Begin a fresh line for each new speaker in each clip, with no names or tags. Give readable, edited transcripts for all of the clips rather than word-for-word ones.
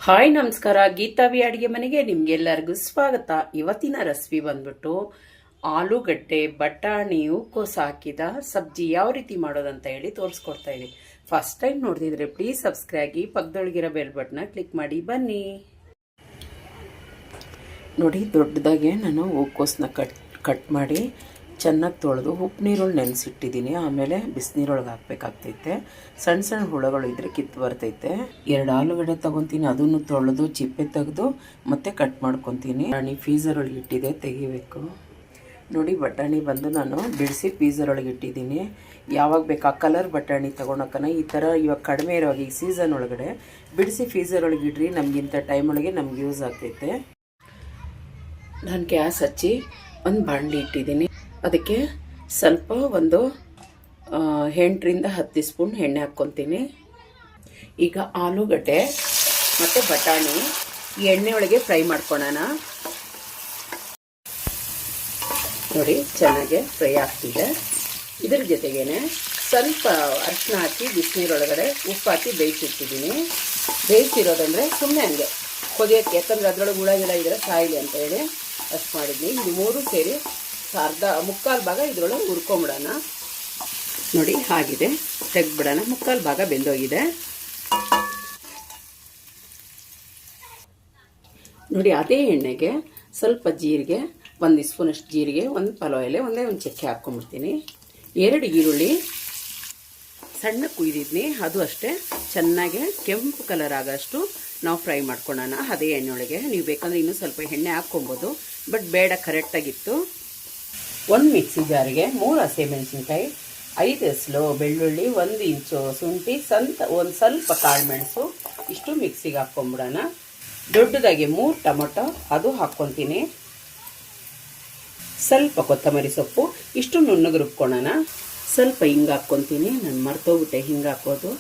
Hi ನಮಸ್ಕಾರ, ಗೀತಾವಿ ಅಡುಗೆ ಮನೆಗೆ ನಿಮ್ಗೆಲ್ಲರಿಗೂ ಸ್ವಾಗತ. ಇವತ್ತಿನ ರೆಸಿಪಿ ಬಂದ್ಬಿಟ್ಟು ಆಲೂಗಡ್ಡೆ ಬಟಾಣಿ ಹೂಕೋಸು ಹಾಕಿದ ಸಬ್ಜಿ ಯಾವ ರೀತಿ ಮಾಡೋದಂತ ಹೇಳಿ ತೋರಿಸ್ಕೊಡ್ತಾ ಇದ್ದೀನಿ. ಫಸ್ಟ್ ಟೈಮ್ ನೋಡ್ತಿದ್ರೆ ಪ್ಲೀಸ್ ಸಬ್ಸ್ಕ್ರೈಬ್ ಆಗಿ, ಪಕ್ಕದೊಳಗಿರೋ ಬೆಲ್ ಬಟನ್ನ ಕ್ಲಿಕ್ ಮಾಡಿ ಬನ್ನಿ. ನೋಡಿ, ದೊಡ್ಡದಾಗೆ ನಾನು ಹೂಕೋಸನ್ನ ಕಟ್ ಮಾಡಿ ಚೆನ್ನಾಗಿ ತೊಳೆದು ಉಪ್ಪು ನೀರೊಳಗೆ ನೆನೆಸಿಟ್ಟಿದ್ದೀನಿ. ಆಮೇಲೆ ಬಿಸಿನೀರೊಳಗೆ ಹಾಕಬೇಕಾಗ್ತೈತೆ. ಸಣ್ಣ ಸಣ್ಣ ಹುಳಗಳು ಇದ್ದರೆ ಕಿತ್ತು ಬರ್ತೈತೆ. 2 ಆಲೂಗಡ್ಡೆ ತೊಗೊತೀನಿ, ಅದನ್ನು ತೊಳೆದು ಚಿಪ್ಪೆ ತೆಗೆದು ಮತ್ತೆ ಕಟ್ ಮಾಡ್ಕೊತೀನಿ. ಬಟಾಣಿ ಫ್ರೀಝರ್ ಒಳಗೆ ಇಟ್ಟಿದೆ, ತೆಗಿಬೇಕು. ನೋಡಿ, ಬಟಾಣಿ ಬಂದು ನಾನು ಬಿಡಿಸಿ ಫ್ರೀಝರ್ ಒಳಗೆ ಇಟ್ಟಿದ್ದೀನಿ. ಯಾವಾಗ ಬೇಕು ಆ ಕಲರ್ ಬಟಾಣಿ ತೊಗೊಳಕ್ಕನ ಈ ಥರ ಇವಾಗ ಕಡಿಮೆ ಇರೋವಾಗ ಈ ಸೀಸನ್ ಒಳಗಡೆ ಬಿಡಿಸಿ ಫ್ರೀಝರ್ ಒಳಗೆ ಇಡ್ರಿ. ನಮಗಿಂತ ಟೈಮ್ ಒಳಗೆ ನಮ್ಗೆ ಯೂಸ್ ಆಗ್ತೈತೆ. ನಾನು ಗ್ಯಾಸ್ ಹಚ್ಚಿ ಒಂದು ಬಾಣಲಿ ಇಟ್ಟಿದ್ದೀನಿ. ಅದಕ್ಕೆ ಸ್ವಲ್ಪ ಒಂದು 8ರಿಂದ 10 ಸ್ಪೂನ್ ಎಣ್ಣೆ ಹಾಕ್ಕೊತೀನಿ. ಈಗ ಆಲೂಗಡ್ಡೆ ಮತ್ತು ಬಟಾಣಿ ಈ ಎಣ್ಣೆ ಒಳಗೆ ಫ್ರೈ ಮಾಡ್ಕೊಳ್ಳೋಣ. ನೋಡಿ, ಚೆನ್ನಾಗಿ ಫ್ರೈ ಆಗ್ತಿದೆ. ಇದ್ರ ಜೊತೆಗೇನೆ ಸ್ವಲ್ಪ ಅರಿಶಿನ ಹಾಕಿ ಬಿಸಿನೀರೊಳಗಡೆ ಉಪ್ಪು ಹಾಕಿ ಬೇಯಿಸಿಟ್ಟಿದ್ದೀನಿ. ಬೇಯಿಸಿರೋದಂದರೆ ಸುಮ್ಮನೆ ಹಂಗೆ ಕೊದಿಯೋಕ್ಕೆ, ಯಾಕಂದರೆ ಅದರೊಳಗೆ ಹುಳ ಗಿಡ ಇದ್ರೆ ಸಾಯಿಲಿ ಅಂತ ಹೇಳಿ ಅಷ್ಟು ಮಾಡಿದ್ನಿ. ಇದು 3 ಸೇರಿ ಮುಕ್ಕಾಲು ಭಾಗ ಇದ್ರೊಳಗೆ ಹುರ್ಕೊಂಬಿಡೋಣ. ನೋಡಿ, ಆಗಿದೆ, ತೆಗ್ದುಬಿಡೋಣ. ಮುಕ್ಕಾಲು ಭಾಗ ಬೆಂದೋಗಿದೆ. ನೋಡಿ, ಅದೇ ಎಣ್ಣೆಗೆ ಸ್ವಲ್ಪ ಜೀರಿಗೆ, 1 ಸ್ಪೂನಷ್ಟು ಜೀರಿಗೆ, 1 ಪಲಾವ್ ಎಲೆ, ಒಂದು ಚಕ್ಕೆ ಹಾಕ್ಕೊಂಬಿಡ್ತೀನಿ. 2 ಈರುಳ್ಳಿ ಸಣ್ಣ ಕುಯ್ದಿದ್ನಿ, ಅದು ಅಷ್ಟೇ ಚೆನ್ನಾಗಿ ಕೆಂಪು ಕಲರ್ ಆಗೋಷ್ಟು ನಾವು ಫ್ರೈ ಮಾಡ್ಕೊಳ್ಳೋಣ ಅದೇ ಎಣ್ಣೆಯೊಳಗೆ. ನೀವು ಬೇಕಂದರೆ ಇನ್ನೂ ಸ್ವಲ್ಪ ಎಣ್ಣೆ ಹಾಕ್ಕೊಬೋದು, ಬಟ್ ಬೇಡ, ಕರೆಕ್ಟಾಗಿತ್ತು. 1 ಮಿಕ್ಸಿ ಜಾರಿಗೆ 3 ಹಸಿಮೆಣಸಿನ್ಕಾಯಿ, 5 ಎಸಳು ಬೆಳ್ಳುಳ್ಳಿ, 1 ಇಂಚು ಶುಂಠಿ, ಒಂದು ಸ್ವಲ್ಪ ಕಾಳುಮೆಣಸು, ಇಷ್ಟು ಮಿಕ್ಸಿಗೆ ಹಾಕ್ಕೊಂಬಿಡೋಣ. ದೊಡ್ಡದಾಗಿ 3 ಟೊಮೊಟೊ, ಅದು ಹಾಕ್ಕೊತೀನಿ. ಸ್ವಲ್ಪ ಕೊತ್ತಂಬರಿ ಸೊಪ್ಪು, ಇಷ್ಟು ನುಣ್ಣಗೆ ರುಬ್ಕೊಳ್ಳೋಣ. ಸ್ವಲ್ಪ ಹಿಂಗೆ ಹಾಕ್ಕೊತೀನಿ, ನಾನು ಮರ್ತೋಗ್ಬಿಟ್ಟೆ ಹಿಂಗೆ ಹಾಕೋದು.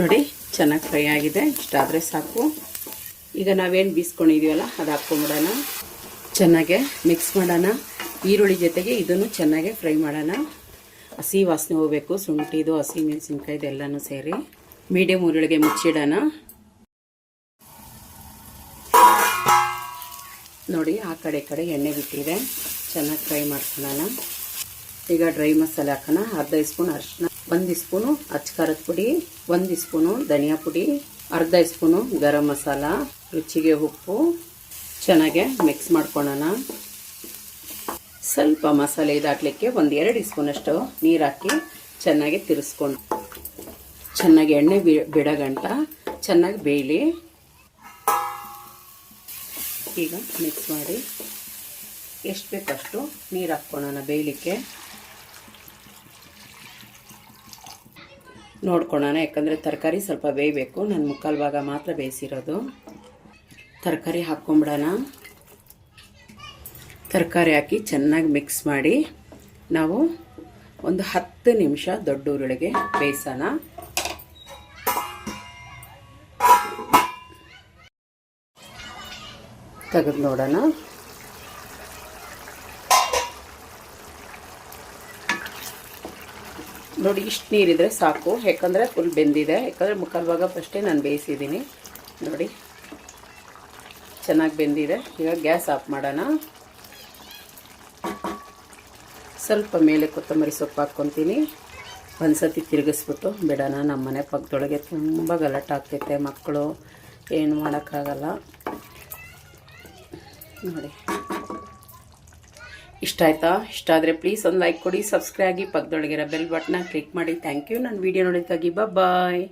ನೋಡಿ, ಚೆನ್ನಾಗಿ ಫ್ರೈ ಆಗಿದೆ. ಇಷ್ಟಾದರೆ ಸಾಕು. ಈಗ ನಾವೇನು ಬೀಸ್ಕೊಂಡಿದ್ದೀವಲ್ಲ ಅದು ಹಾಕ್ಕೊಂಬಿಡೋಣ. ಚೆನ್ನಾಗೆ ಮಿಕ್ಸ್ ಮಾಡೋಣ. ಈರುಳ್ಳಿ ಜೊತೆಗೆ ಇದನ್ನು ಚೆನ್ನಾಗೆ ಫ್ರೈ ಮಾಡೋಣ. ಹಸಿ ವಾಸನೆ ಹೋಗಬೇಕು, ಶುಂಠಿದು ಹಸಿ ಮೆಣಸಿನ್ಕಾಯ್ದು ಎಲ್ಲನೂ ಸೇರಿ. ಮೀಡಿಯಮ್ ಉರಿಯೊಳಗೆ ಮುಚ್ಚಿಡೋಣ. ನೋಡಿ, ಆ ಕಡೆ ಎಣ್ಣೆ ಬಿಟ್ಟಿದೆ, ಚೆನ್ನಾಗಿ ಫ್ರೈ ಮಾಡ್ಕೊಳ್ಳೋಣ. ಈಗ ಡ್ರೈ ಮಸಾಲೆ ಹಾಕೋಣ. 1/2 ಸ್ಪೂನ್ ಅರಿಶಿನ, 1 ಸ್ಪೂನು ಅಚ್ಚಕಾರದ ಪುಡಿ, 1 ಸ್ಪೂನು ಧನಿಯಾ ಪುಡಿ, 1/2 ಸ್ಪೂನು ಗರಂ ಮಸಾಲ, ರುಚಿಗೆ ಉಪ್ಪು. ಚೆನ್ನಾಗೆ ಮಿಕ್ಸ್ ಮಾಡ್ಕೊಳ್ಳೋಣ. ಸ್ವಲ್ಪ ಮಸಾಲೆ ಇದಾಕಲಿಕ್ಕೆ 2 ಸ್ಪೂನಷ್ಟು ನೀರು ಹಾಕಿ ಚೆನ್ನಾಗಿ ತಿರ್ಸ್ಕೊಂಡು ಚೆನ್ನಾಗಿ ಎಣ್ಣೆ ಬಿಡಗಂಟ ಚೆನ್ನಾಗಿ ಬೇಯಲಿ. ಈಗ ಮಿಕ್ಸ್ ಮಾಡಿ ಎಷ್ಟು ಬೇಕಷ್ಟು ನೀರು ಹಾಕ್ಕೊಳ್ಳೋಣ ಬೇಯಲಿಕ್ಕೆ. ನೋಡ್ಕೊಳ್ಳೋಣ, ಯಾಕಂದರೆ ತರಕಾರಿ ಸ್ವಲ್ಪ ಬೇಯಬೇಕು. ನಾನು ಮುಕ್ಕಾಲು ಭಾಗ ಮಾತ್ರ ಬೇಯಿಸಿರೋದು. ತರಕಾರಿ ಹಾಕ್ಕೊಂಬಿಡೋಣ. ತರಕಾರಿ ಹಾಕಿ ಚೆನ್ನಾಗಿ ಮಿಕ್ಸ್ ಮಾಡಿ ನಾವು ಒಂದು 10 ನಿಮಿಷ ದೊಡ್ಡ ಉರುಳಿಗೆ ಬೇಯಿಸೋಣ. ತೆಗೆದು ನೋಡೋಣ. ನೋಡಿ, ಇಷ್ಟು ನೀರಿದ್ರೆ ಸಾಕು, ಯಾಕಂದರೆ ಫುಲ್ ಬೆಂದಿದೆ. ಯಾಕಂದರೆ ಮುಕ್ಕಾಲು ಭಾಗ ಫಸ್ಟೇ ನಾನು ಬೇಯಿಸಿದ್ದೀನಿ. ನೋಡಿ, ಚೆನ್ನಾಗಿ ಬೆಂದಿದೆ. ಈಗ ಗ್ಯಾಸ್ ಆಫ್ ಮಾಡೋಣ. ಸ್ವಲ್ಪ ಮೇಲೆ ಕೊತ್ತಂಬರಿ ಸೊಪ್ಪು ಹಾಕ್ಕೊತೀನಿ. ಒಂದು ಸತಿ ತಿರುಗಿಸ್ಬಿಟ್ಟು ಬಿಡೋಣ. ನಮ್ಮ ಮನೆ ಪಕ್ಕದೊಳಗೆ ತುಂಬ ಗಲಾಟೆ ಆಗ್ತೈತೆ, ಮಕ್ಕಳು ಏನು ಮಾಡೋಕ್ಕಾಗಲ್ಲ. ನೋಡಿ, ಇಷ್ಟ ಆಯ್ತಾ? ಇಷ್ಟ ಆದರೆ ಪ್ಲೀಸ್ ಒಂದು ಲೈಕ್ ಕೊಡಿ, ಸಬ್ಸ್ಕ್ರೈಬ್ ಆಗಿ, ಪಕ್ಕದೊಳಗಿರೋ ಬೆಲ್ ಬಟನ್ನ ಕ್ಲಿಕ್ ಮಾಡಿ. Thank you. ನನ್ನ ವೀಡಿಯೋ ನೋಡಿದ್ದಕ್ಕಾಗಿ ಬಾಯ್.